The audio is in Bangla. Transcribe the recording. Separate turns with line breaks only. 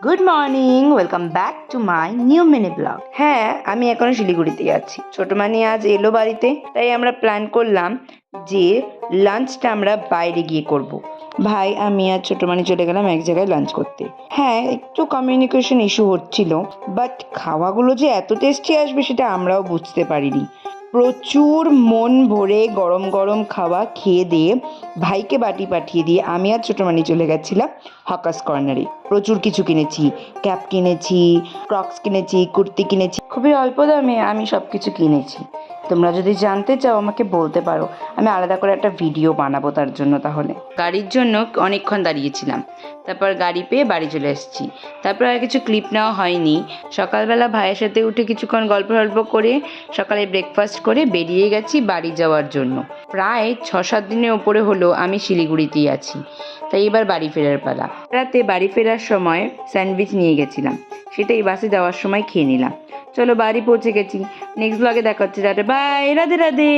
Good morning, welcome back to my new mini blog. হ্যাঁ, আমি এখনো শিলিগুড়িতে আছি। ছোট মানি আজ এলো বাড়িতে, তাই আমরা প্ল্যান করলাম যে লাঞ্চটা আমরা বাইরে গিয়ে করব। ভাই, আমি আর ছোট মানি চলে গেলাম এক জায়গায় লাঞ্চ করতে। হ্যাঁ, একটু কমিউনিকেশন ইস্যু হচ্ছিল, বাট খাওয়াগুলো যে এত টেস্টি আসবে সেটা আমরাও বুঝতে পারিনি। প্রচুর মন ভরে গরম গরম খাওয়া খেয়ে দিয়ে ভাইকে বাটি পাঠিয়ে দিয়ে আমি আর ছোট মানি চলে গেছিলাম হকার্স কর্নারে। প্রচুর কিছু কিনেছি, ক্যাপ কিনেছি, ক্রক্স কিনেছি, কুর্তি কিনেছি, খুবই অল্প দামে আমি সব কিছু কিনেছি। তোমরা যদি জানতে চাও আমাকে বলতে পারো, আমি আলাদা করে একটা ভিডিও বানাবো তার জন্য। তাহলে গাড়ির জন্য অনেকক্ষণ দাঁড়িয়েছিলাম, তারপর গাড়ি পেয়ে বাড়ি চলে এসেছি। তারপর আর কিছু ক্লিপ নেওয়া হয়নি। সকালবেলা ভাইয়ের সাথে উঠে কিছুক্ষণ গল্প করে সকালে ব্রেকফাস্ট করে বেরিয়ে গেছি বাড়ি যাওয়ার জন্য। প্রায় 6-7 দিনের ওপরে হলো আমি শিলিগুড়িতেই আছি, তাই এবার বাড়ি ফেরার পালা। রাতে বাড়ি ফেরার সময় স্যান্ডউইচ নিয়ে গেছিলাম, সেটাই বাসে যাওয়ার সময় খেয়ে নিলাম। চলো, বাড়ি পৌঁছে গেছি। নেক্সট ব্লগে দেখা হচ্ছে। Tata, bye, Radhe Radhe.